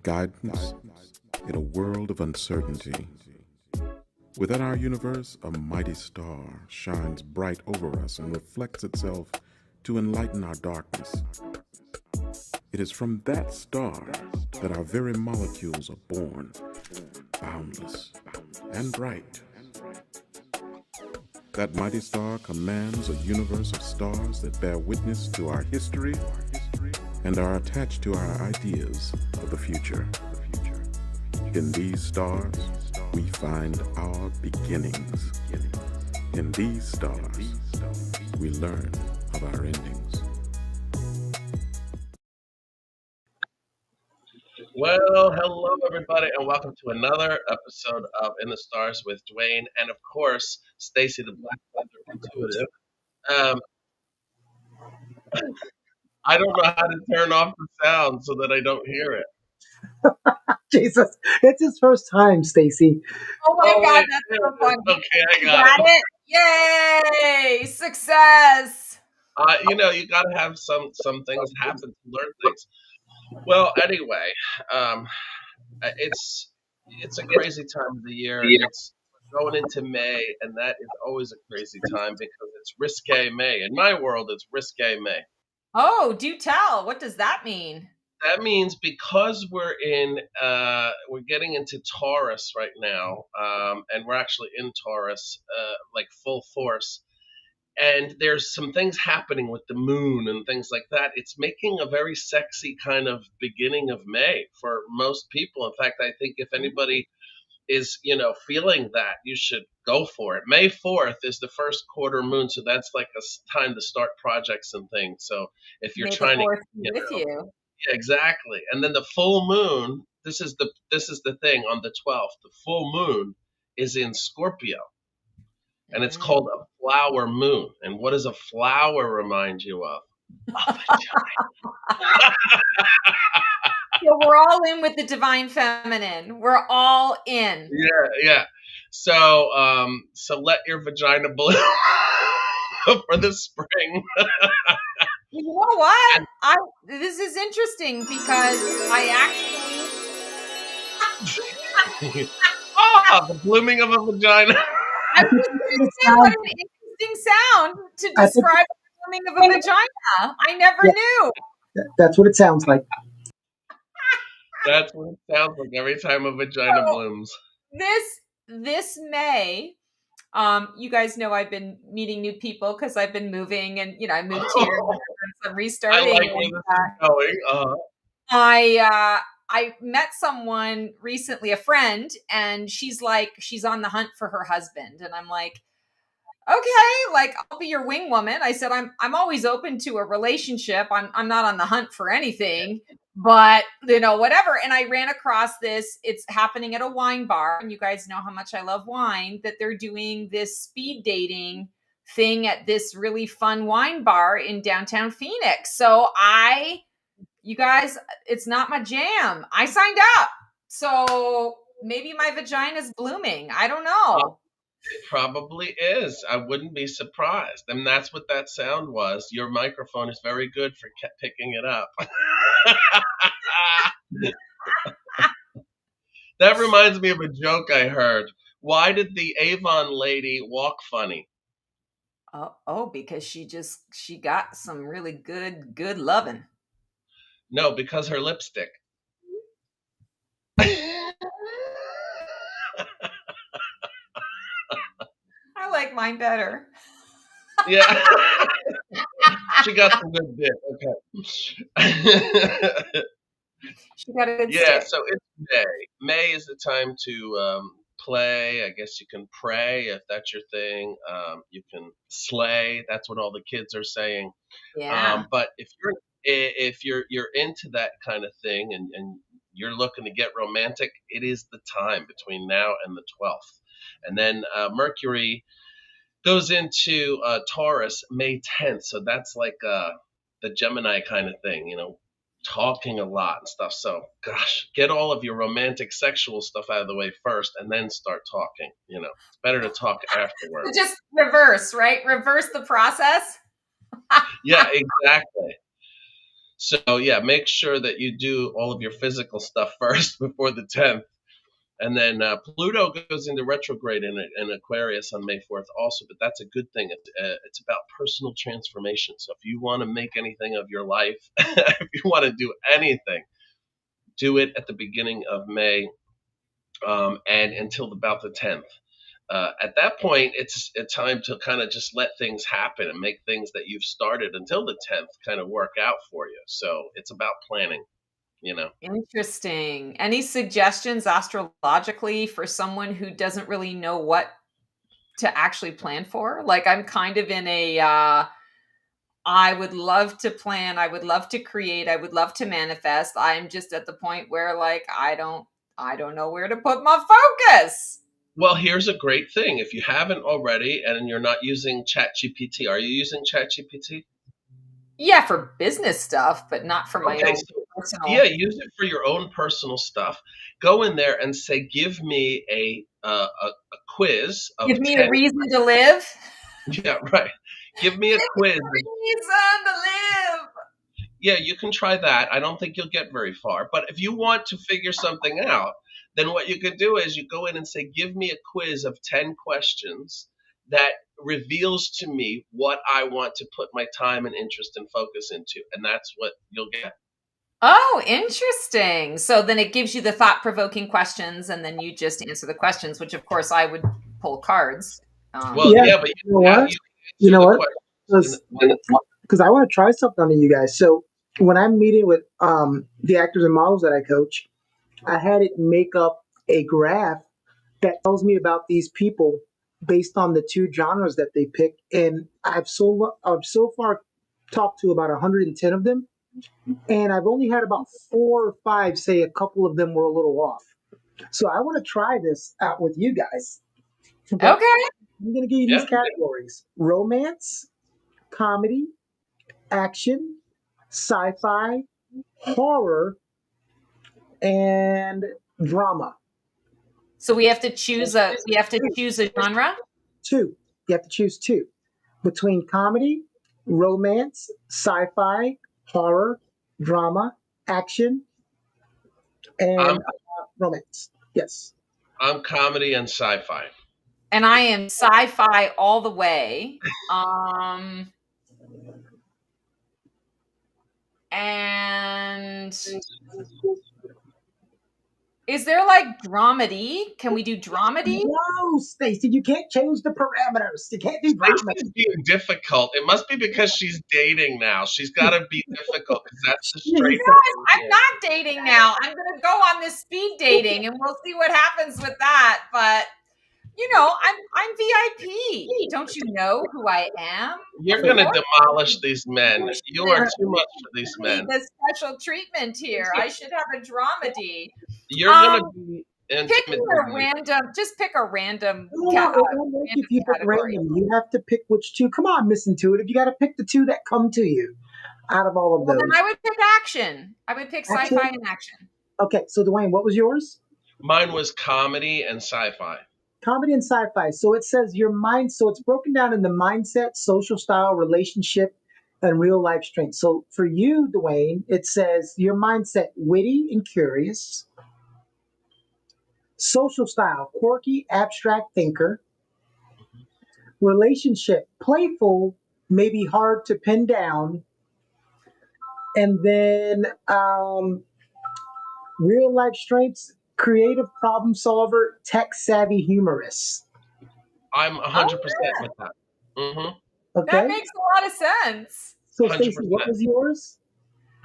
guidance in a world of uncertainty. Within our universe, a mighty star shines bright over us and reflects itself to enlighten our darkness. It is from that star that our very molecules are born, boundless and bright. That mighty star commands a universe of stars that bear witness to our history and are attached to our ideas of the future. In these stars, we find our beginnings. In these stars, we learn of our endings. Well, hello everybody, and welcome to another episode of In the Stars with Dwayne, and of course, Stacy the Black Panther Intuitive. Um, I don't know how to turn off the sound so that I don't hear it. Jesus, it's his first time, Stacy. Oh my God, wait, that's so funny. Okay, I You got it. Yay! Success! You got to have some things happen to learn things. Well, anyway, um, it's a crazy time of the year. It's going into May, and that is always a crazy time because it's risque May. In my world, it's risque May. Oh, do tell. What does that mean? That means because we're getting into Taurus right now, and we're actually in Taurus, like full force. And there's some things happening with the moon and things like that. It's making a very sexy kind of beginning of May for most people. In fact, I think if anybody is, feeling that, you should go for it. May 4th is the first quarter moon, so that's like a time to start projects and things. So if you're May the trying to, fourth be with you. yeah, exactly. And then the full moon, this is the thing on the 12th. The full moon is in Scorpio, and it's called a flower moon. And what does a flower remind you of? A vagina. So we're all in with the divine feminine. We're all in. Yeah. So let your vagina bloom for the spring. You know what? This is interesting because I actually The blooming of a vagina. I was going to say what an interesting sound to describe the blooming of a vagina. I never knew. That's what it sounds like. That's what it sounds like every time a vagina blooms. This May, you guys know I've been meeting new people because I've been moving, and I moved here. I'm restarting. I like where this is going. I met someone recently, a friend, and she's on the hunt for her husband, and I'm like, okay, like I'll be your wing woman. I said I'm always open to a relationship. I'm not on the hunt for anything, but whatever. And I ran across this. It's happening at a wine bar, and you guys know how much I love wine. That they're doing this speed dating thing at this really fun wine bar in downtown Phoenix. So you guys, it's not my jam. I signed up, so maybe my vagina's blooming. I don't know. It probably is. I wouldn't be surprised. And that's what that sound was. Your microphone is very good for picking it up. That reminds me of a joke I heard. Why did the Avon lady walk funny? Oh, because she got some really good loving. No, because her lipstick. I like mine better. Yeah. She got some good dick. Okay. She got a good Yeah, stick. so it's May. May is the time to play. I guess you can pray if that's your thing. You can slay. That's what all the kids are saying. Yeah. But if you're into that kind of thing and you're looking to get romantic, it is the time between now and the 12th. And then Mercury goes into Taurus May 10th. So that's like the Gemini kind of thing, talking a lot and stuff. So, gosh, get all of your romantic sexual stuff out of the way first and then start talking. It's better to talk afterwards. Just reverse, right? Reverse the process. Yeah, exactly. So yeah, make sure that you do all of your physical stuff first before the 10th. And then Pluto goes into retrograde in Aquarius on May 4th also, but that's a good thing. It's about personal transformation. So if you want to make anything of your life, if you want to do anything, do it at the beginning of May and until about the 10th. At that point, it's a time to kind of just let things happen and make things that you've started until the 10th kind of work out for you. So it's about planning, you know. Interesting. Any suggestions astrologically for someone who doesn't really know what to actually plan for? Like I'm kind of in a I would love to plan, I would love to create, I would love to manifest. I'm just at the point where like I don't know where to put my focus. Well, here's a great thing. If you haven't already and you're not using ChatGPT, are you using ChatGPT? Yeah, for business stuff, but not for my Okay, own so yeah, personal. use it for your own personal stuff. Go in there and say, "Give me a quiz Give of me a 10." reason to live. Yeah, right. Give me a Give quiz. me a reason to live. Yeah, you can try that. I don't think you'll get very far. But if you want to figure something out, then what you could do is you go in and say, "Give me a quiz of 10 questions that reveals to me what I want to put my time and interest and focus into." And that's what you'll get. Oh, interesting. So then it gives you the thought-provoking questions, and then you just answer the questions, which of course I would pull cards. Well, Yeah, yeah, but you know yeah, what? you You answer know the what? questions. Because I want to try something on you guys. So when I'm meeting with the actors and models that I coach, I had it make up a graph that tells me about these people based on the two genres that they pick. And I've so far talked to about 110 of them, and I've only had about 4 or 5 say a couple of them were a little off. So I want to try this out with you guys. Okay, Okay. I'm going to give you these Yeah. categories: romance, comedy, action, sci-fi, horror, and drama. So we have to choose a genre. Two. You have to choose two between comedy, romance, sci-fi, horror, drama, action, I'm and romance. Yes. I'm comedy and sci-fi. And I am sci-fi all the way. Um and is there like dramedy? Can we do dramedy? No, Stacy, you can't change the parameters. You can't do drama. Stacey's being difficult. It must be because she's dating now. She's got to be difficult because that's the straight Jesus. person I'm here. not dating now. I'm going to go on this speed dating and we'll see what happens with that. But I'm VIP. Don't you know who I am? Of You're going to course, demolish these men. you You are should too much for these give me men. the special treatment here. I should have a dramedy. You're going to Um, be Pick me a intimidated. random. Just pick a random No, it won't work if random you pick category. random. You have to pick which two. Come on, Miss Intuitive. You got to pick the two that come to you out of all of Well, then those. I would pick action. I would pick Action. sci-fi and action. Okay, so Dwayne, what was yours? Mine was comedy and sci-fi. Comedy and sci-fi. So it says your mind. So it's broken down into mindset, social style, relationship, and real life strength. So for you, Dwayne, it says your mindset witty and curious, social style quirky, abstract thinker, relationship playful, maybe hard to pin down, and then real life strengths creative problem solver, tech savvy humorous. I'm Oh, 100% with that. that Okay, makes a lot of sense. so Stacey, what 100%. was yours?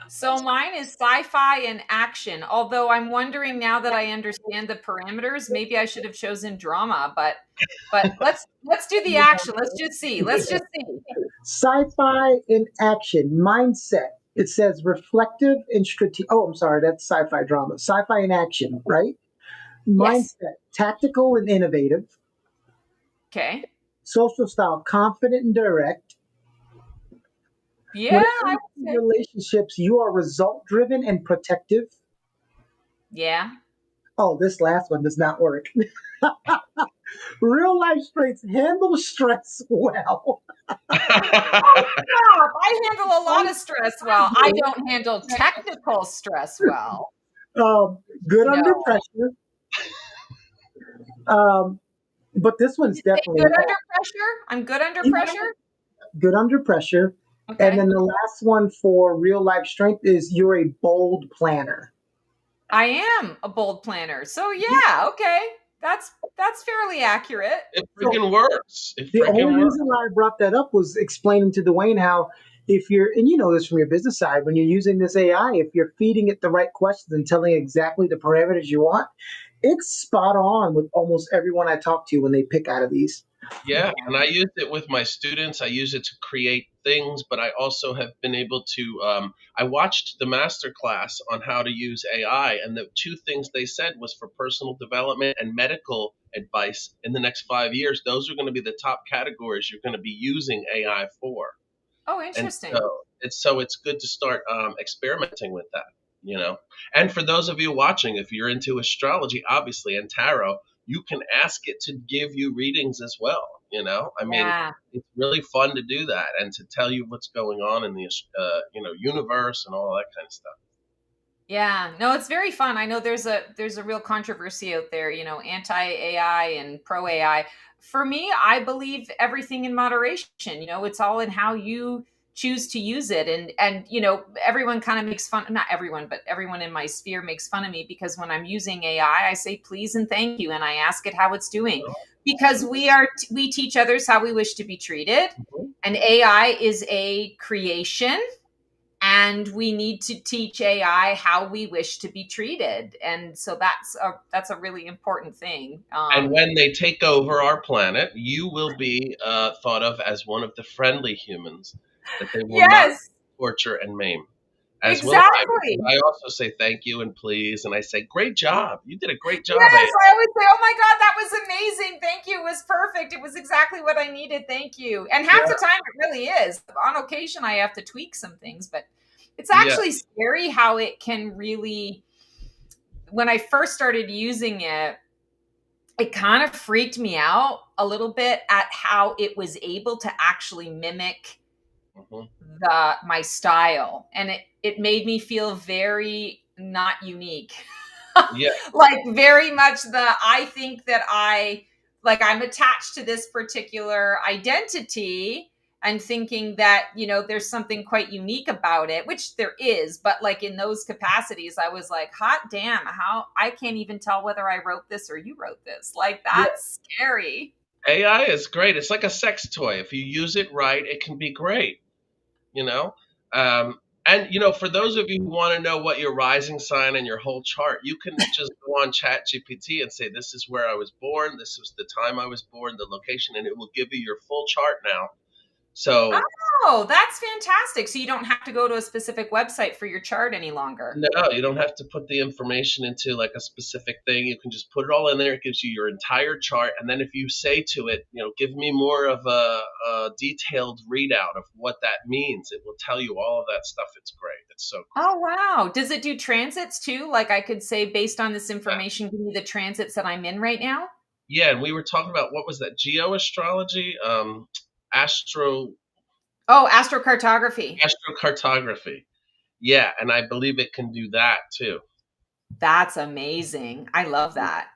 So mine is sci-fi and action. Although I'm wondering now that I understand the parameters, maybe I should have chosen drama. But let's do the action. Let's just see. Let's just see. Sci-fi in action mindset. It says reflective and strategic. Oh, I'm sorry, that's sci-fi drama. Sci-fi in action, right? Yes. Mindset tactical and innovative. Okay. Social style confident and direct. Yeah. When it I comes would to say. relationships, you are result driven and protective. Yeah. Oh, this last one does not work. Real life strengths handle stress well. Stop. I handle a lot of stress well. I don't handle technical stress well. Good under No. pressure. But this one's Say definitely good under pressure? I'm good under pressure? good under pressure. And Okay. then the last one for real life strength is you're a bold planner. I am a bold planner. So yeah, okay. That's fairly accurate. It So freaking works. It the only freaking works. reason why I brought that up was explaining to Dwayne how if you're, and you know this from your business side, when you're using this AI, if you're feeding it the right questions and telling it exactly the parameters you want, it's spot on with almost everyone I talk to when they pick out of these. Yeah, and I use it with my students. I use it to create things, but I also have been able to. I watched the master class on how to use AI, and the two things they said was for personal development and medical advice in the next 5 years. Those are going to be the top categories you're going to be using AI for. Oh, And interesting. so it's good to start experimenting with that, you know. And for those of you watching, if you're into astrology, obviously, and tarot, you can ask it to give you readings as well. You know, I mean, Yeah. it's really fun to do that and to tell you what's going on in the universe and all that kind of stuff. Yeah, no, it's very fun. I know there's a real controversy out there, anti AI and pro AI. For me, I believe everything in moderation. It's all in how you choose to use it, and everyone kind of makes fun. Not everyone, but everyone in my sphere makes fun of me because when I'm using AI, I say please and thank you, and I ask it how it's doing because we teach others how we wish to be treated, Mhm. and AI is a creation and we need to teach AI how we wish to be treated, and so that's a really important thing. And when they take over our planet, you will be thought of as one of the friendly humans that they will not Yes, torture and maim. As will I, because exactly. I also say thank you and please, and I say, great job. You did a great job, Yes, A. I always say, "Oh my God, that was amazing! Thank you. It was perfect. It was exactly what I needed. Thank you." And half the Yeah, time, it really is. On occasion, I have to tweak some things, but it's yeah, actually scary how it can really. When I first started using it, it kind of freaked me out a little bit at how it was able to actually mimic mhm, the my style, and it made me feel very not unique. yeah, Like very much I think that I'm attached to this particular identity and thinking that there's something quite unique about it, which there is, but like in those capacities I was like, hot damn, how I can't even tell whether I wrote this or you wrote this. Like, yeah. that's scary. AI is great. It's like a sex toy. If you use it right, it can be great. You know, and for those of you who want to know what your rising sign and your whole chart, you can just go on Chat GPT and say, "This is where I was born. This was the time I was born, the location," and it will give you your full chart now. So Oh, that's fantastic. So you don't have to go to a specific website for your chart any longer. no, you don't have to put the information into like a specific thing. You can just put it all in there. It gives you your entire chart. And then if you say to it, give me more of a detailed readout of what that means, it will tell you all of that stuff. It's great. It's so Oh, cool. wow. Does it do transits too? Like, I could say, based on this information, give me the transits that I'm in right now? Yeah, and we were talking about what was that? Geoastrology, astro Oh, astrocartography. astrocartography. Yeah, and I believe it can do that too. That's amazing. I love that.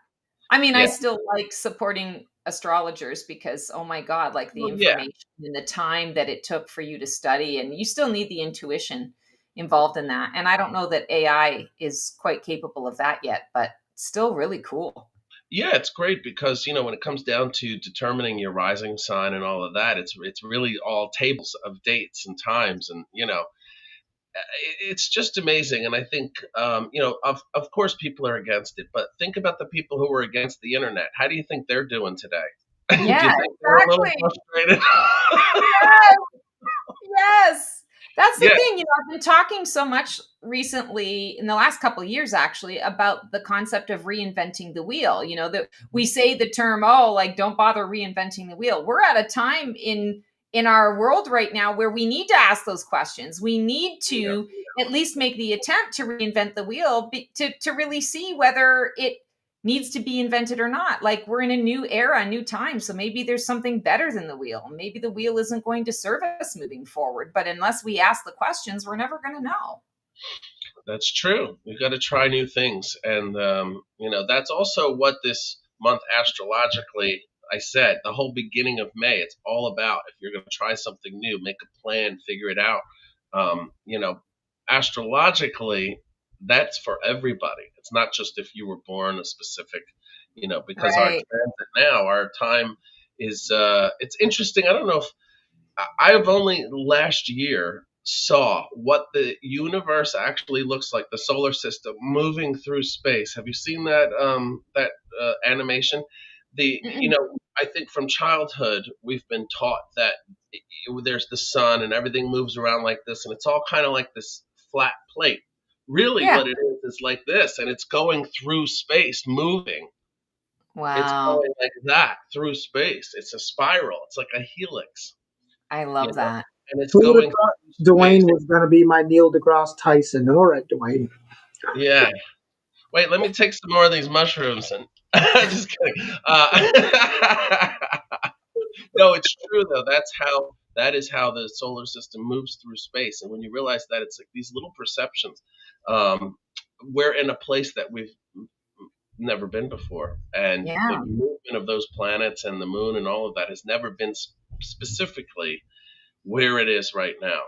I mean, I Yeah. still like supporting astrologers because, oh my God, like the Well, yeah. information and the time that it took for you to study, and you still need the intuition involved in that. And I don't know that AI is quite capable of that yet, but still really cool. Yeah, it's great because when it comes down to determining your rising sign and all of that, it's really all tables of dates and times, and it's just amazing. And I think of course people are against it, but think about the people who were against the internet. How do you think they're doing today? Do you Yeah, think they're a little exactly. frustrated? Yes. Yes. That's the Yeah. thing, I've been talking so much recently in the last couple of years actually about the concept of reinventing the wheel. That we say the term, oh, like don't bother reinventing the wheel. We're at a time in our world right now where we need to ask those questions. We need Yeah. to at least make the attempt to reinvent the wheel to really see whether it needs to be invented or not. Like, we're in a new era, a new time. So maybe there's something better than the wheel. Maybe the wheel isn't going to serve us moving forward. But unless we ask the questions, we're never going to know. That's true. We've got to try new things. And, that's also what this month astrologically, I said, the whole beginning of May, it's all about if you're going to try something new, make a plan, figure it out. Astrologically, that's for everybody. It's not just if you were born a specific, because our Right. transit now, our time is, it's interesting. I don't know if I've only last year saw what the universe actually looks like, the solar system moving through space. Have you seen that animation? Mm-mm. I think from childhood we've been taught that there's the sun and everything moves around like this, and it's all kind of like this flat plate. Really, Yeah. what it is like this, and it's going through space, moving. It's Wow. going like that through space. It's a spiral. It's like a helix, I you love know, that. and it's Who would have going thought through space. Dwayne was going to be my Neil deGrasse Tyson? All right, Dwayne. Yeah. Wait, let me take some more of these mushrooms and just kidding. No, it's true though. That is how the solar system moves through space. And when you realize that, it's like these little perceptions. Um, we're in a place that we've never been before, and the Yeah. movement of those planets and the moon and all of that has never been specifically where it is right now.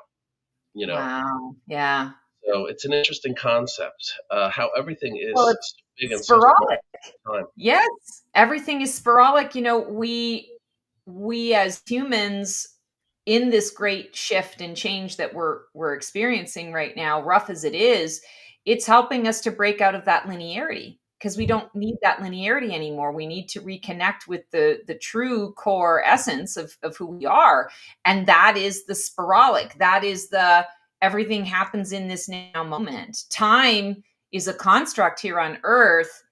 You know, Wow. Yeah. so it's an interesting concept. How everything Well, is it's so big and so small sporadic. at the same time. Yes, everything is sporadic. We as humans, in this great shift and change that we're experiencing right now, rough as it is, it's helping us to break out of that linearity, because we don't need that linearity anymore. We need to reconnect with the true core essence of who we are. And that is the sporadic. That is the everything happens in this now moment. Time is a construct here on earth,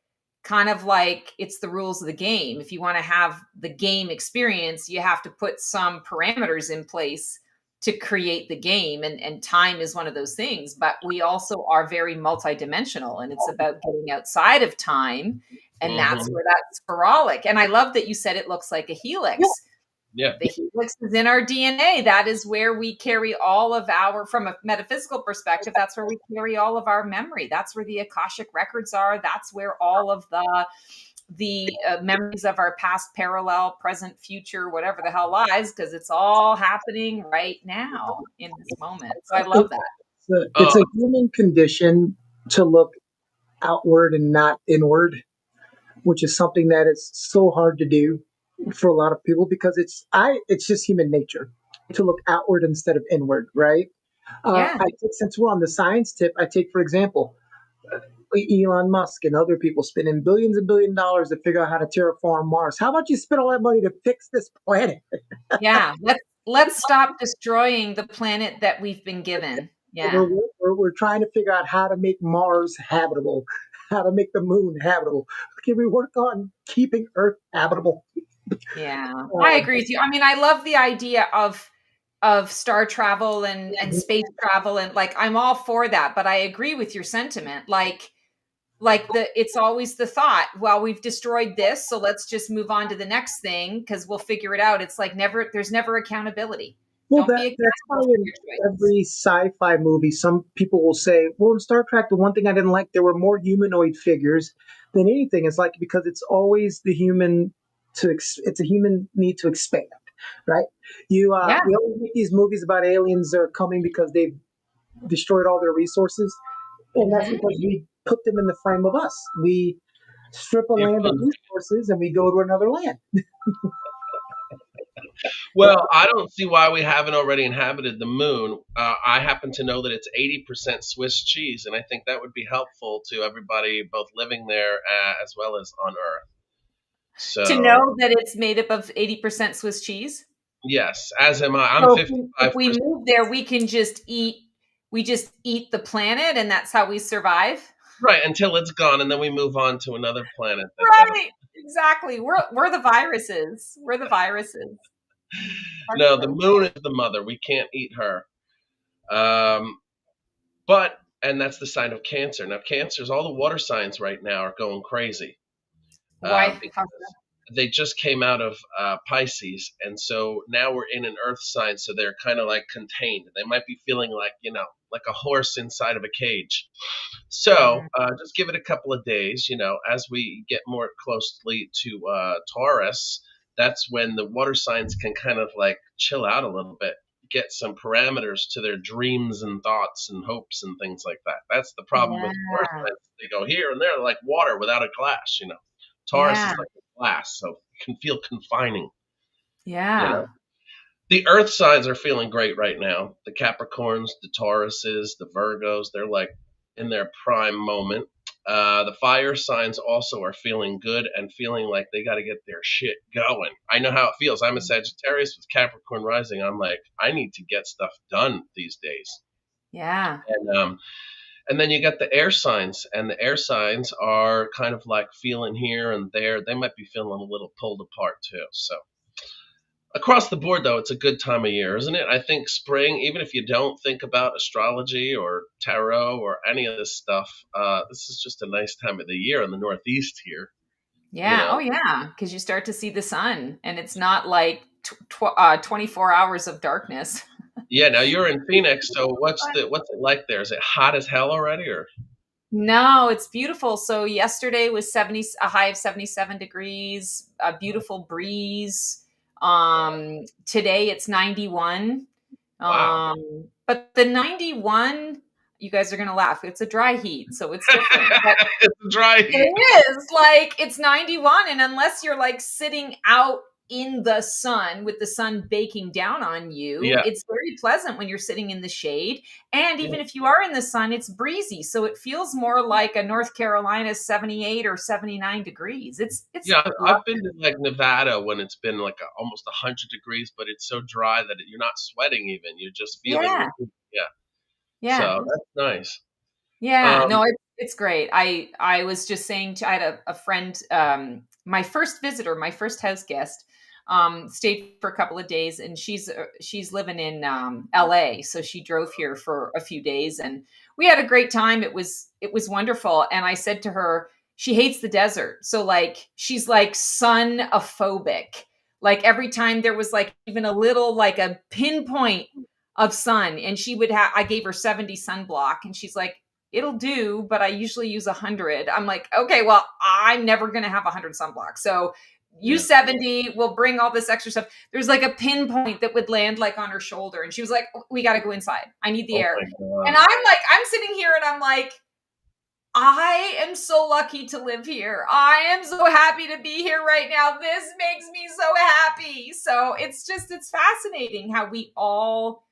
kind of like it's the rules of the game. If you want to have the game experience, you have to put some parameters in place to create the game. And time is one of those things. But we also are very multidimensional, and it's about getting outside of time. And that's Hmm. where that's sporadic. And I love that you said it looks like a Yeah. helix. Yeah. The helix is in our DNA. That is where we carry all of our, from a metaphysical perspective, that's where we carry all of our memory. That's where the Akashic records are. That's where all of the memories of our past, parallel, present, future, whatever the hell lies, because it's all happening right now in this moment. So I love that. It's Oh, a human condition to look outward and not inward, which is something that is so hard to do for a lot of people because it's just human nature to look outward instead of inward, right? Yeah. Since we're on the science tip, I take for example Elon Musk and other people spending billions and billion dollars to figure out how to terraform Mars. How about you spend all that money to fix this planet? Yeah. Let's stop destroying the planet that we've been given. We're, Yeah. we're trying to figure out how to make Mars habitable, how to make the moon habitable. Can we work on keeping Earth habitable? Yeah, I Um, agree with you. I mean, I love the idea of star travel and space travel, and like I'm all for that, but I agree with your sentiment. Like it's always the thought, well, we've destroyed this, so let's just move on to the next thing because we'll figure it out. It's like there's never accountability. well, Don't be that's why accountable for in your choices. every sci-fi movie, some people will say, "Well, in Star Trek, the one thing I didn't like, there were more humanoid figures than anything." It's like because it's always the human it's a human need to expand, right? Yeah. We always make these movies about aliens that are coming because they've destroyed all their resources, and that's Hmm. because we put them in the frame of us. We strip a you land of put, resources and we go to another land. well, I don't see why we haven't already inhabited the moon. I happen to know that it's 80% Swiss cheese, and I think that would be helpful to everybody both living there as well as on Earth. To So, know that it's made up of 80% Swiss cheese. yes, as am I. I'm So if we 55%. move there, we just eat the planet, and that's how we survive. Right, until it's gone, and then we move on to another planet that's at a. Right. Exactly. We're the viruses. We're the viruses. No, the moon is the mother. We can't eat her. Um, and that's the sign of Cancer. Now, Cancers, all the water signs right now are going crazy. Why? because they just came out of Pisces, and so now we're in an Earth sign, so they're kind of like contained. They might be feeling like like a horse inside of a cage. So Mm, just give it a couple of days. As we get more closely to Taurus, that's when the water signs can kind of like chill out a little bit, get some parameters to their dreams and thoughts and hopes and things like that. That's the problem yeah. with water signs. They go here and there like water without a glass. Taurus Yeah. is like a glass, so it can feel confining. You Yeah. know, the Earth signs are feeling great right now. The Capricorns, the Tauruses, the Virgos, they're like in their prime moment. The fire signs also are feeling good and feeling like they got to get their shit going. I know how it feels. I'm a Sagittarius with Capricorn rising. I'm like, I need to get stuff done these days. Yeah. And then you got the air signs, and the air signs are kind of like feeling here and there. They might be feeling a little pulled apart too. So across the board, though, it's a good time of year, isn't it? I think spring, even if you don't think about astrology or tarot or any of this stuff, this is just a nice time of the year in the Northeast here. You Yeah. know, Oh, yeah. Because you start to see the sun, and it's not like 24 hours of darkness. yeah. Now you're in Phoenix, so what's it like there? Is it hot as hell already, or No, it's beautiful. So yesterday was a high of 77 degrees, a beautiful breeze. Today it's 91. wow? But the 91, you guys are gonna laugh. It's a dry heat, so it's different. But It's dry heat. it is like it's 91, and unless you're like sitting out in the sun with the sun baking down on you, Yeah. it's very pleasant when you're sitting in the shade. And Yeah. even if you are in the sun, it's breezy, so it feels more like a North Carolina 78 or 79 degrees. It's Yeah, I've been to like Nevada when it's been like almost 100 degrees, but it's so dry that you're not sweating even. You're just feeling the yeah, heat. Yeah. yeah. So that's nice. Yeah, Um, no, it's great. I was just saying I had a friend, my first visitor, my first house guest, stayed for a couple of days, and she's living in LA, so she drove here for a few days, and we had a great time. It was wonderful, and I said to her, she hates the desert, so like she's like sun-ophobic. Like every time there was like even a little like a pinpoint of sun, and she would have, I gave her 70 sunblock, and she's like, it'll do, but I usually use 100. I'm like, okay, well, I'm never going to have 100 sunblock. So yeah. use 70. We'll bring all this extra stuff. There's like a pinpoint that would land like on her shoulder. And she was like, we got to go inside. I need the Oh air. my And God. I'm sitting here and I'm like, I am so lucky to live here. I am so happy to be here right now. This makes me so happy. So it's fascinating how we all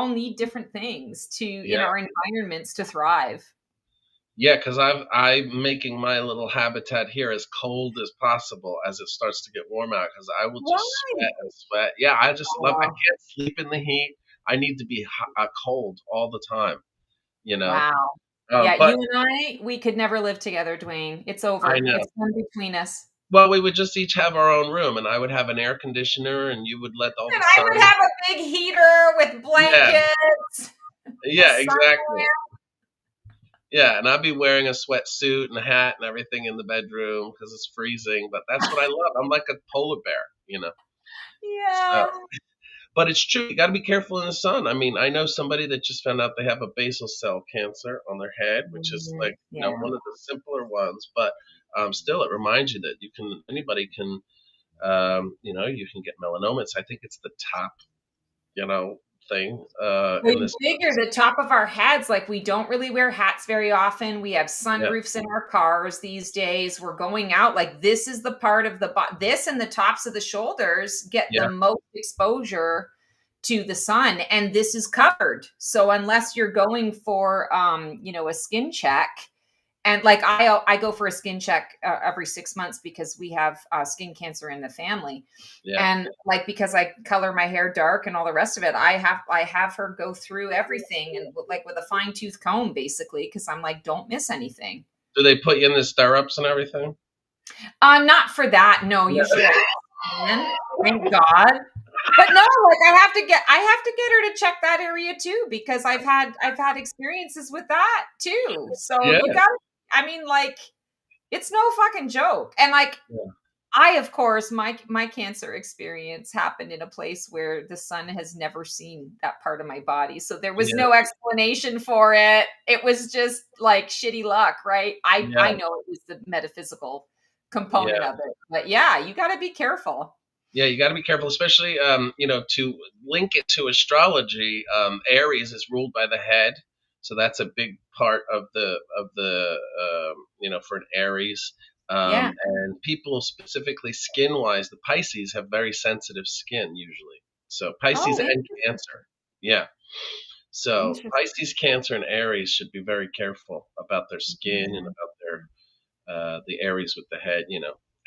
need different things to in Yeah. our environments to thrive. Yeah, because I'm making my little habitat here as cold as possible as it starts to get warm out. Because I will just Why? sweat and sweat. Yeah, I just love. I Oh, can't sleep in the heat. I need to be cold all the time. You know. wow. Yeah, you But and we could never live together, Dwayne. It's I over. know. It's done between us. Well, we would just each have our own room, and I would have an air conditioner, and you would let all And the I sun. would have a big heater with Yeah, blankets, a yeah, sun exactly. lamp. Yeah, and I'd be wearing a sweatsuit and a hat and everything in the bedroom because it's freezing. But that's what I love. I'm like a polar bear. So, Yeah. but it's true. You got to be careful in the sun. I mean, I know somebody that just found out they have a basal cell cancer on their head, which is Mhm. like Yeah. one of the simpler ones. But still, it reminds you that anybody can you can get melanomas. I think it's the top you know thing in We this. figure the top of our heads, like we don't really wear hats very often. We have Yeah, sunroofs in our cars these days. We're going out like this is the part of this and the tops of the shoulders get yeah, the most exposure to the sun, and this is covered. So unless you're going for a skin check, and like I go for a skin check every 6 months because we have skin cancer in the family, yeah. and like because I color my hair dark and all the rest of it, I have her go through everything and like with a fine tooth comb basically, because I'm like, don't miss anything. Do they put you in the stirrups and everything? Not for that, no. Usually I can, thank God. But no, like I have to get her to check that area too, because I've had experiences with that too. So Yeah, you got to, I mean, like It's no fucking joke. And like, Yeah. I, of course, my cancer experience happened in a place where the sun has never seen that part of my body. So there was Yeah. no explanation for it. It was just like shitty luck, right? I Yeah. know it was the metaphysical component Yeah. of it. But yeah, you got to be careful. Yeah, you got to be careful, especially to link it to astrology. Aries is ruled by the head, so that's a big part of the for an Aries. Yeah. And people specifically skin wise, the Pisces have very sensitive skin usually. So Pisces Oh, and Cancer, yeah. So interesting. Pisces, Cancer, and Aries should be very careful about their skin and Yeah. about their the Aries with the head.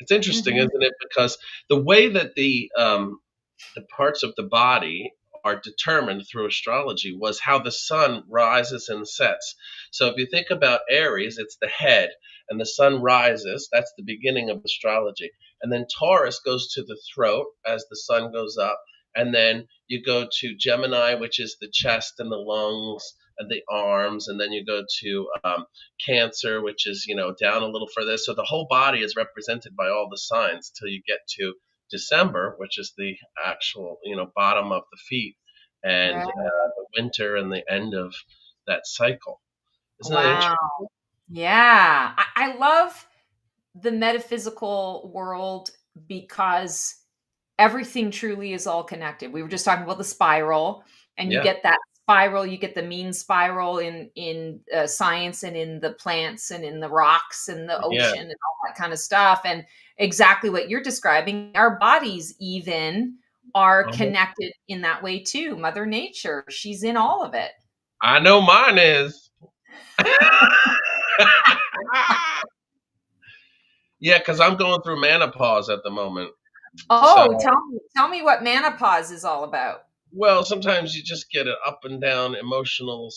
It's interesting, Mhm. isn't it? Because the way that the parts of the body are determined through astrology was how the sun rises and sets. So if you think about Aries, it's the head, and the sun rises. That's the beginning of astrology. And then Taurus goes to the throat as the sun goes up. And then you go to Gemini, which is the chest and the lungs and the arms. And then you go to Cancer, which is, down a little further. So the whole body is represented by all the signs till you get to December, which is the actual, bottom of the feet, and Right. the winter and the end of that cycle. Isn't that Wow. interesting? Yeah. I love the metaphysical world because everything truly is all connected. We were just talking about the spiral, and you Yeah, get that spiral, you get the mean spiral in science and in the plants and in the rocks and the yeah, ocean and all that kind of stuff. And exactly what you're describing, our bodies even are uh-huh. connected in that way too. Mother Nature, she's in all of it. I know mine is. Yeah, because I'm going through menopause at the moment. So, Oh, tell me what menopause is all about. well, sometimes you just get an up and down emotional,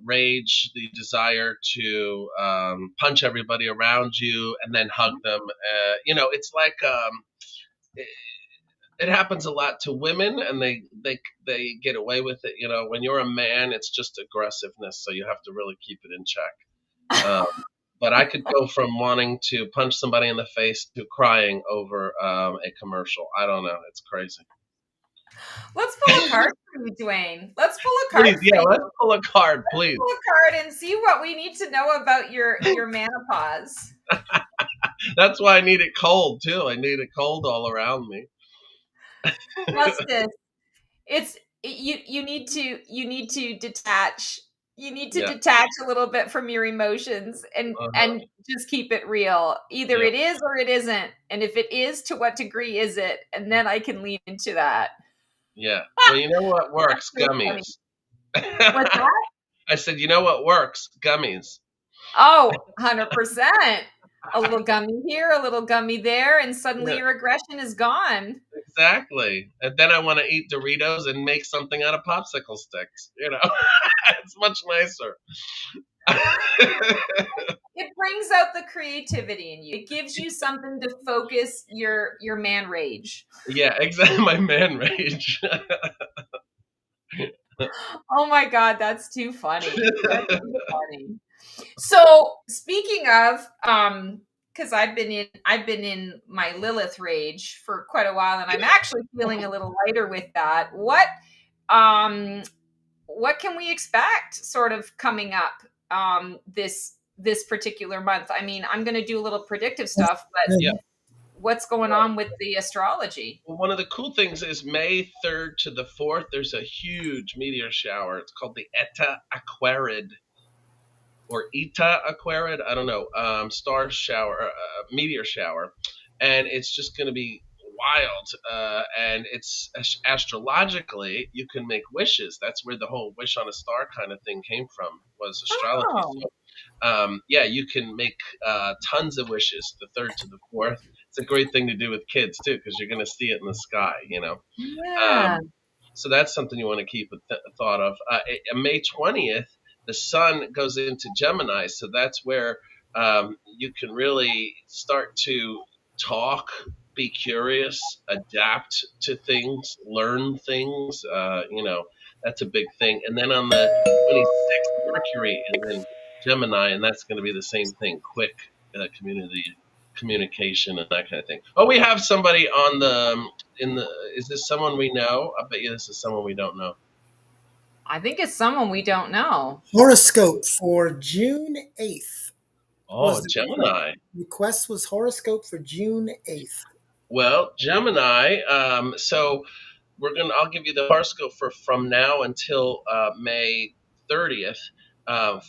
rage, the desire to punch everybody around you and then hug them. It's like it happens a lot to women, and they get away with it. When you're a man, it's just aggressiveness, so you have to really keep it in check. But I could go from wanting to punch somebody in the face to crying over a commercial. I don't know. It's crazy. Let's pull a card for you, Dwayne. Let's pull a Please, card for yeah, you. let's pull a card, please. Pull a card and see what we need to know about your menopause. That's why I need it cold too. I need it cold all around me. Justice. It's you need to detach. You need to Yeah. detach a little bit from your emotions Uh-huh. and just keep it real. Either Yep. it is or it isn't. And if it is, to what degree is it? And then I can lean into that. Yeah. Well, you know what That's works? so funny. Gummies. What's that? I said, you know what works? Gummies. Oh, 100%. A little gummy here, a little gummy there, and suddenly Yeah, your aggression is gone. exactly. And then I want to eat Doritos and make something out of popsicle sticks. It's much nicer. It brings out the creativity in you. It gives you something to focus your man rage. Yeah, exactly. My man rage. Oh my god, that's too funny. That's too funny. So, speaking of because I've been in my Lilith rage for quite a while, and I'm actually feeling a little lighter with that. Um what can we expect sort of coming up this particular month? I mean, I'm going to do a little predictive stuff, but Yeah. what's going on with the astrology? Well, one of the cool things is May 3rd to the 4th, there's a huge meteor shower. It's called the Eta Aquarid or Eta Aquarid. I don't know. Star shower, meteor shower. And it's just going to be wild. And it's astrologically, you can make wishes. That's where the whole wish on a star kind of thing came from, was astrology. Oh, So yeah, you can make tons of wishes the 3rd to the 4th. It's a great thing to do with kids too, because you're going to see it in the sky. yeah. Um, so that's something you want to keep a thought of. May 20th, the sun goes into Gemini, so that's where you can really start to talk, be curious, adapt to things, learn things. That's a big thing. And then on the 26th, Mercury is in Gemini, and that's going to be the same thing, quick. communication and that kind of thing. Oh, we have somebody on the in the. Is this someone we know? I bet you this is someone we don't know. I think it's someone we don't know. Horoscope for June 8th was Oh, the request. Gemini. Request was horoscope for June 8th. Well, Gemini. So I'll give you the horoscope for from now until May 30th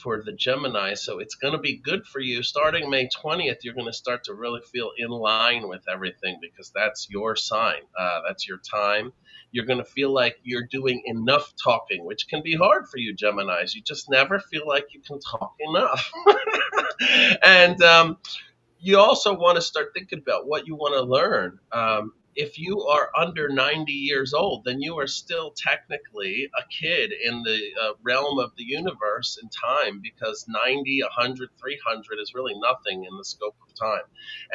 for the Gemini. So it's going to be good for you. Starting May 20th, you're going to start to really feel in line with everything because that's your sign. That's your time. You're going to feel like you're doing enough talking, which can be hard for you Geminis. You just never feel like you can talk enough. And you also want to start thinking about what you want to learn. If you are under 90 years old, then you are still technically a kid in the realm of the universe and time because 90, 100, 300 is really nothing in the scope of time.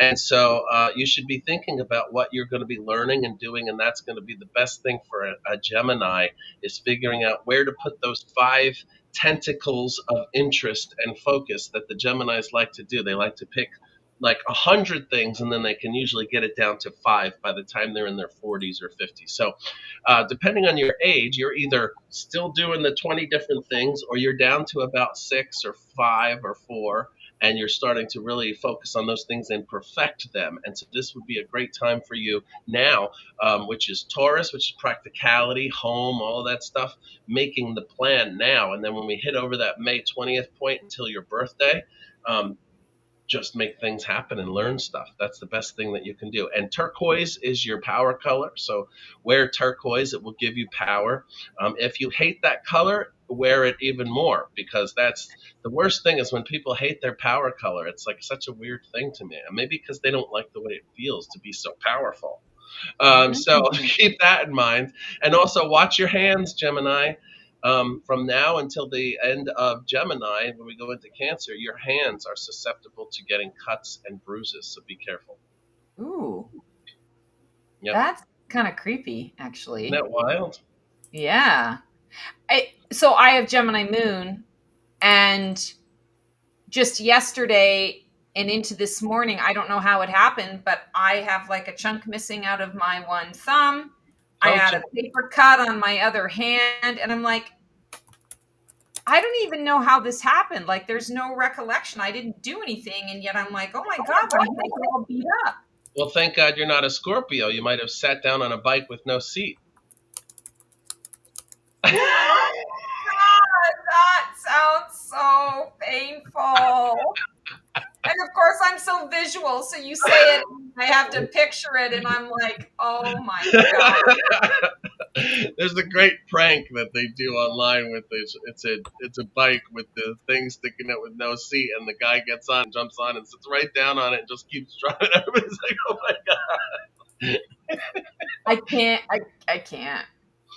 And so you should be thinking about what you're going to be learning and doing, and that's going to be the best thing for a Gemini is figuring out where to put those 5 tentacles of interest and focus that the Geminis like to do. They like to pick like 100 things, and then they can usually get it down to 5 by the time they're in their 40s or 50s. So, depending on your age, you're either still doing the 20 different things, or you're down to about 6 or 5 or 4, and you're starting to really focus on those things and perfect them. And so, this would be a great time for you now, which is Taurus, which is practicality, home, all of that stuff, making the plan now. And then when we hit over that May 20th point until your birthday, just make things happen and learn stuff. That's the best thing that you can do. And turquoise is your power color. So wear turquoise. It will give you power. If you hate that color, wear it even more because that's the worst thing is when people hate their power color. It's like such a weird thing to me. Maybe because they don't like the way it feels to be so powerful. So keep that in mind. And also watch your hands, Gemini. From now until the end of Gemini, when we go into Cancer, your hands are susceptible to getting cuts and bruises, so be careful. Ooh. Yep. That's kind of creepy, actually. Isn't that wild? Yeah. So I have Gemini moon, and just yesterday and into this morning, I don't know how it happened, but I have like a chunk missing out of my one thumb. I had a paper cut on my other hand, and I'm like, I don't even know how this happened. Like, there's no recollection. I didn't do anything, and yet I'm like, oh my God, my hands are all beat up. Well, thank God you're not a Scorpio. You might have sat down on a bike with no seat. God, that sounds so painful. And of course, I'm so visual. So you say it, I have to picture it, and I'm like, oh my God. There's a great prank that they do online with this. It's a bike with the thing sticking out with no seat, and the guy gets on, jumps on, and sits right down on it, and just keeps driving. Everybody's like, "Oh my God!" I can't.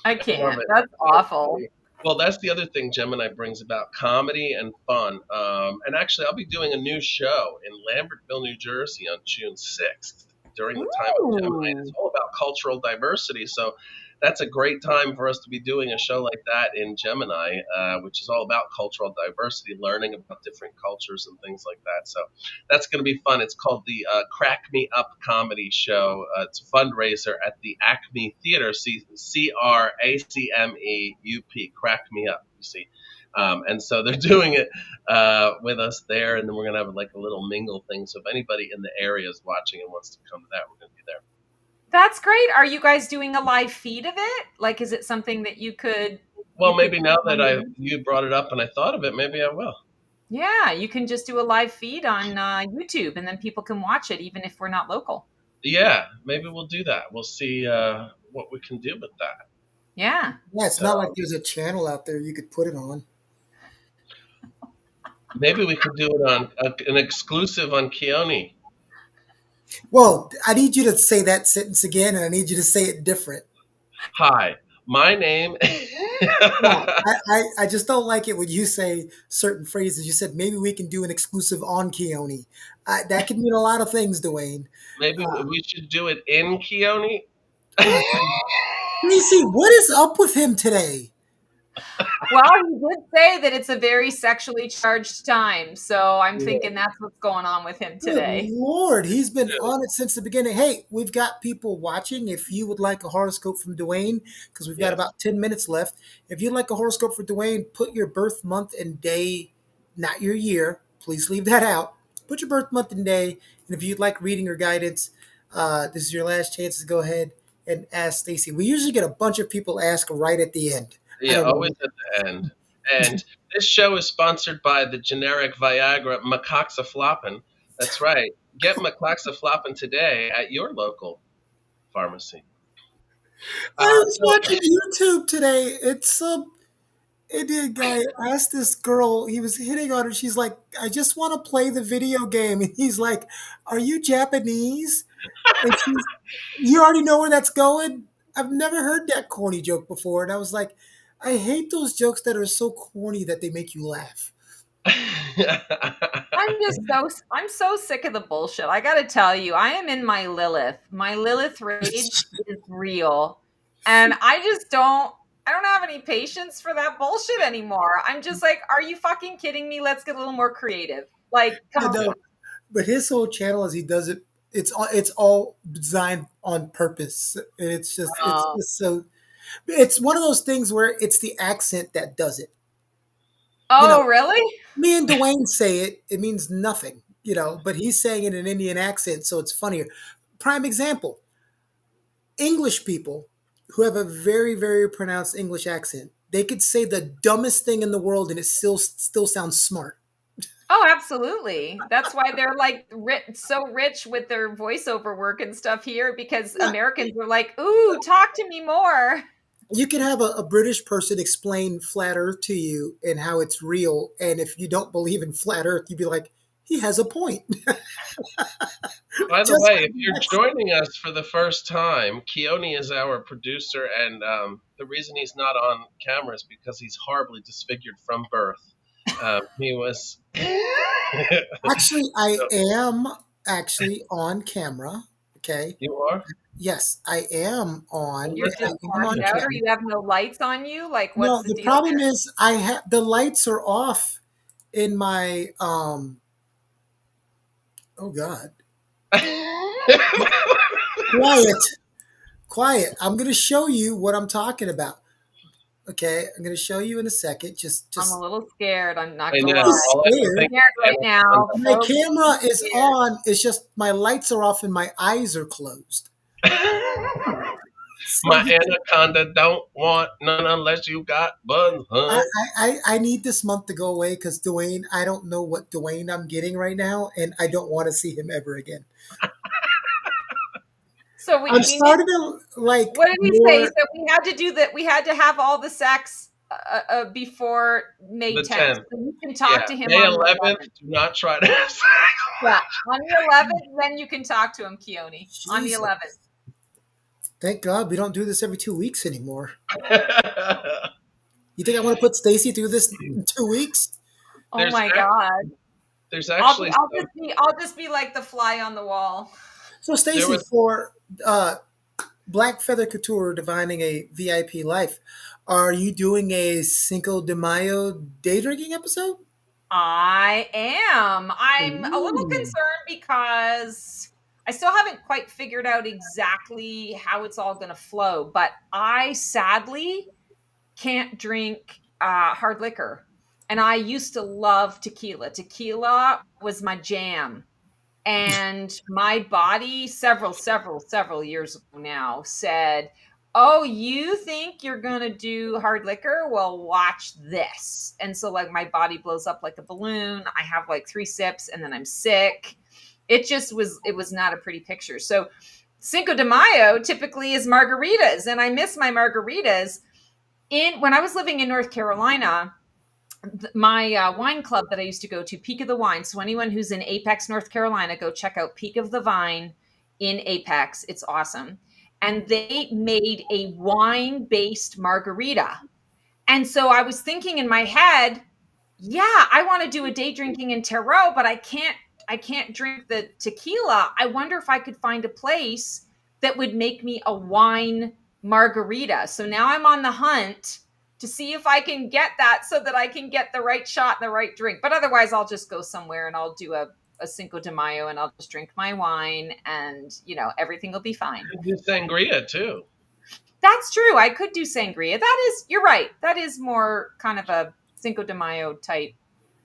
That's awful. Well, that's the other thing Gemini brings about comedy and fun. And actually, I'll be doing a new show in Lambertville, New Jersey on June 6th during the time of Gemini. And it's all about cultural diversity. So that's a great time for us to be doing a show like that in Gemini, which is all about cultural diversity, learning about different cultures and things like that. So that's going to be fun. It's called the Crack Me Up Comedy Show. It's a fundraiser at the Acme Theater, CRACMEUP, Crack Me Up, you see. And so they're doing it with us there, and then we're going to have like a little mingle thing. So if anybody in the area is watching and wants to come to that, we're going to be there. That's great. Are you guys doing a live feed of it? Like, is it something that you could? Well, maybe now that you brought it up and I thought of it, maybe I will. Yeah, you can just do a live feed on YouTube, and then people can watch it even if we're not local. Yeah, maybe we'll do that. We'll see what we can do with that. Yeah. Yeah, it's not like there's a channel out there you could put it on. Maybe we could do it on an exclusive on Keone. Well, I need you to say that sentence again, and I need you to say it different. Hi, my name. I just don't like it when you say certain phrases. You said maybe we can do an exclusive on Keone. That could mean a lot of things, Dwayne. Maybe we should do it in Keone. Tracy, what is up with him today? Well, he did say that it's a very sexually charged time, so I'm thinking that's what's going on with him Good today. Lord, he's been on it since the beginning. Hey, we've got people watching. If you would like a horoscope from Dwayne, because we've got Yes. about 10 minutes left. If you'd like a horoscope for Dwayne, put your birth month and day, not your year. Please leave that out. Put your birth month and day. And if you'd like reading or guidance, this is your last chance to go ahead and ask Stacy. We usually get a bunch of people ask right at the end. I Yeah, don't always know. at the end. And this show is sponsored by the generic Viagra Macoxaflopin. That's right. Get Macoxaflopin today at your local pharmacy. I was So, watching YouTube today. It's some Indian guy asked this girl, he was hitting on her. She's like, I just want to play the video game. And he's like, are you Japanese? And she's, you already know where that's going? I've never heard that corny joke before. And I was like, I hate those jokes that are so corny that they make you laugh. I'm so sick of the bullshit. I got to tell you, I am in my Lilith. My Lilith rage is real. And I don't have any patience for that bullshit anymore. I'm just like, are you fucking kidding me? Let's get a little more creative. Like, come I on. know, but his whole channel, as he does it, it's all designed on purpose. And it's Oh. just so, it's one of those things where it's the accent that does it. You know, Oh, really? me and Dwayne say it, it means nothing, but he's saying it in an Indian accent, so it's funnier. Prime example, English people who have a very, very pronounced English accent, they could say the dumbest thing in the world and it still sounds smart. Oh, absolutely. That's why they're like so rich with their voiceover work and stuff here because Yeah. Americans were like, ooh, talk to me more. You could have a British person explain flat Earth to you and how it's real, and if you don't believe in flat Earth, you'd be like, he has a point. by the Just way, if you're joining us for the first time, Keone is our producer, and the reason he's not on camera is because he's horribly disfigured from birth. He was. actually, I am actually on camera. Okay. You are? Yes, I am on. You're I just am blacked on out or camera. you have no lights on you? Like, what's No, the the deal problem there? is I have the lights are off in my oh god. Quiet. Quiet. I'm gonna show you what I'm talking about. Okay, I'm gonna show you in a second. Just I'm a just little scared. I'm not I gonna know. be lie. All I can scared. think Scared right of now, My folks. camera I'm is scared. on. It's just my lights are off and my eyes are closed. So My anaconda don't want none unless you got buns, I, huh? I need this month to go away because Dwayne, I don't know what Dwayne I'm getting right now, and I don't want to see him ever again. So I'm we need. starting to like What did we say? more. So we had to do that. We had to have all the sex before May The 10th. 10th. So you can Yeah. talk to him May on the 11th, 11th. do not try to have sex. Yeah, on the 11th, then you can talk to him, Keone. On the Jesus, 11th. thank God we don't do this every 2 weeks anymore. You think I want to put Stacy through this in 2 weeks? Oh there's my God. there's actually some, I'll just be like the fly on the wall. So there Stacy, was for Black Feather Couture Divining a VIP Life, are you doing a Cinco de Mayo day drinking episode? I am. I'm a little Ooh. concerned because I still haven't quite figured out exactly how it's all going to flow, but I sadly can't drink hard liquor. And I used to love tequila. Tequila was my jam. And my body, several years ago now, said, oh, you think you're going to do hard liquor? Well, watch this. And so, like, my body blows up like a balloon. I have like 3 sips and then I'm sick. It was not a pretty picture. So, Cinco de Mayo typically is margaritas, and I miss my margaritas. When I was living in North Carolina, my wine club that I used to go to, Peak of the Wine. So anyone who's in Apex, North Carolina, go check out Peak of the Vine in Apex. It's awesome. And they made a wine-based margarita. And so I was thinking in my head, yeah, I want to do a day drinking in tarot, but I can't drink the tequila. I wonder if I could find a place that would make me a wine margarita. So now I'm on the hunt to see if I can get that so that I can get the right shot and the right drink. But otherwise, I'll just go somewhere and I'll do a Cinco de Mayo and I'll just drink my wine and, everything will be fine. You do sangria too. That's true. I could do sangria. You're right. That is more kind of a Cinco de Mayo type.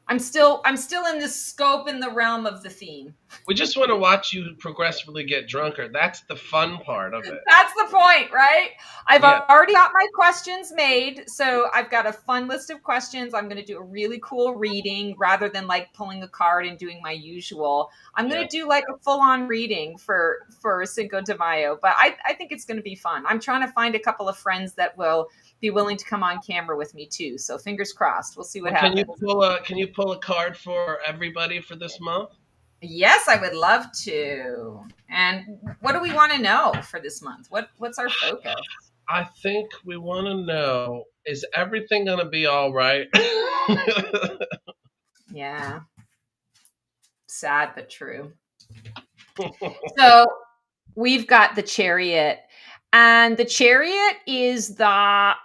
I'm still in the scope in the realm of the theme. We just want to watch you progressively get drunker. That's the fun part of it. That's the point, right? I've Yeah. already got my questions made. So I've got a fun list of questions. I'm going to do a really cool reading rather than like pulling a card and doing my usual. I'm going to do like a full on reading for Cinco de Mayo, but I think it's going to be fun. I'm trying to find a couple of friends that will be willing to come on camera with me too. So fingers crossed. We'll see what happens. Can you pull a card for everybody for this month? Yes, I would love to. And what do we want to know for this month? What's our focus? I think we want to know, is everything going to be all right? Yeah. Sad but true. So we've got the Chariot. And the Chariot is the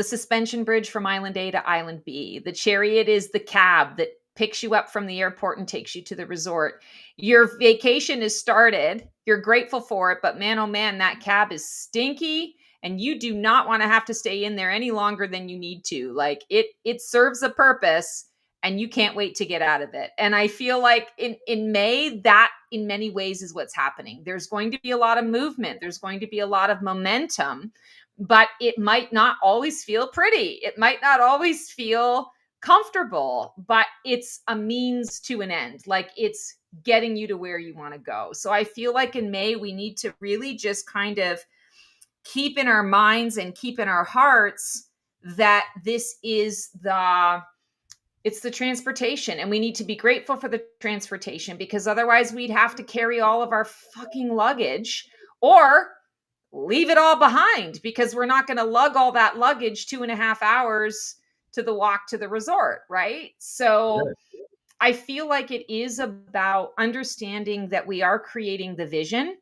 suspension bridge from Island A to Island B. The Chariot is the cab that picks you up from the airport and takes you to the resort. Your vacation is started. You're grateful for it, but man, oh man, that cab is stinky and you do not want to have to stay in there any longer than you need to. Like it serves a purpose and you can't wait to get out of it. And I feel like in May, that in many ways is what's happening. There's going to be a lot of movement. There's going to be a lot of momentum, but it might not always feel pretty. It might not always feel comfortable, but it's a means to an end. Like it's getting you to where you want to go. So I feel like in May, we need to really just kind of keep in our minds and keep in our hearts that this is it's the transportation, and we need to be grateful for the transportation, because otherwise we'd have to carry all of our fucking luggage or leave it all behind, because we're not going to lug all that luggage 2.5 hours to the walk to the resort, right? So I feel like it is about understanding that we are creating the vision.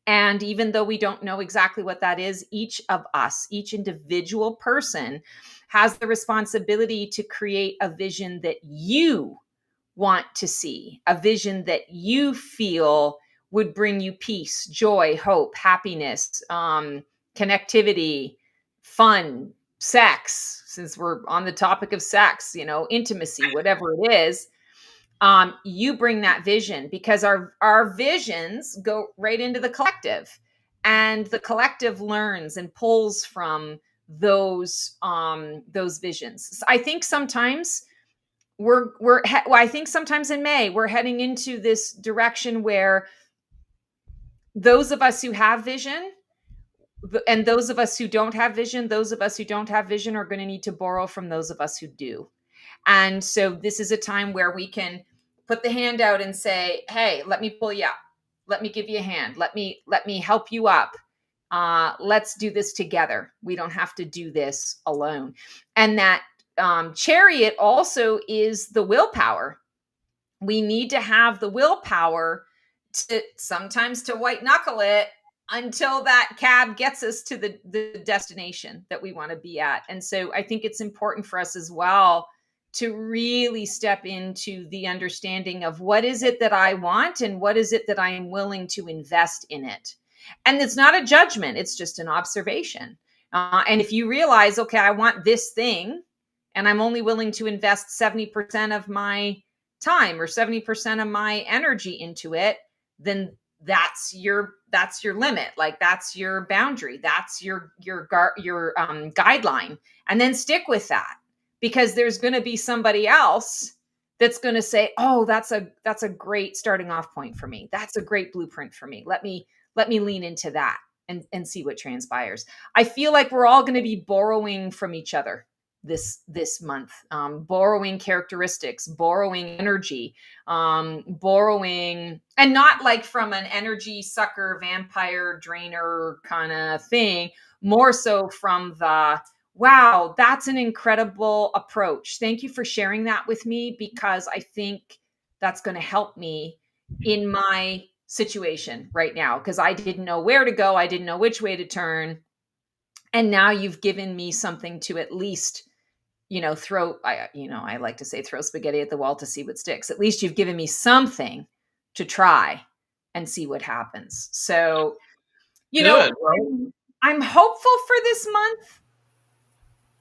And even though we don't know exactly what that is, each of us, each individual person has the responsibility to create a vision that you want to see, a vision that you feel would bring you peace, joy, hope, happiness, connectivity, fun, sex, since we're on the topic of sex, intimacy, whatever it is. You bring that vision, because our visions go right into the collective, and the collective learns and pulls from those visions. So I think sometimes I think sometimes in May we're heading into this direction where those of us who have vision and those of us who don't have vision, are going to need to borrow from those of us who do. And so this is a time where we can put the hand out and say, hey, let me pull you up. Let me give you a hand. Let me help you up. Let's do this together. We don't have to do this alone. And that Chariot also is the willpower. We need to have the willpower to sometimes to white knuckle it until that cab gets us to the destination that we want to be at. And so I think it's important for us as well to really step into the understanding of what is it that I want and what is it that I am willing to invest in it. And it's not a judgment, it's just an observation. And if you realize, okay, I want this thing and I'm only willing to invest 70% of my time or 70% of my energy into it, then that's your limit. Like that's your boundary. That's your guideline. And then stick with that, because there's going to be somebody else that's going to say, oh, that's a great starting off point for me. That's a great blueprint for me. Let me lean into that and see what transpires. I feel like we're all going to be borrowing from each other this month, borrowing characteristics, borrowing energy, borrowing, and not like from an energy sucker, vampire drainer kind of thing, more so from the, wow, that's an incredible approach. Thank you for sharing that with me, because I think that's going to help me in my situation right now, because I didn't know where to go. I didn't know which way to turn. And now you've given me something to at least, I like to say throw spaghetti at the wall to see what sticks. At least you've given me something to try and see what happens. So, Good. Well, I'm hopeful for this month,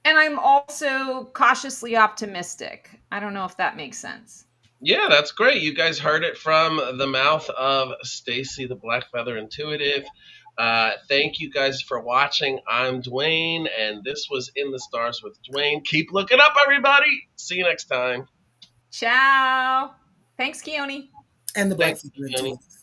and I'm also cautiously optimistic. I don't know if that makes sense. yeah, that's great. You guys heard it from the mouth of Stacy, the Black Feather Intuitive. Thank you guys for watching. I'm Dwayne, and this was In the Stars with Dwayne. Keep looking up, everybody. See you next time. Ciao. Thanks, Keone. And the Black Thanks, Feather Jenny. Intuitive.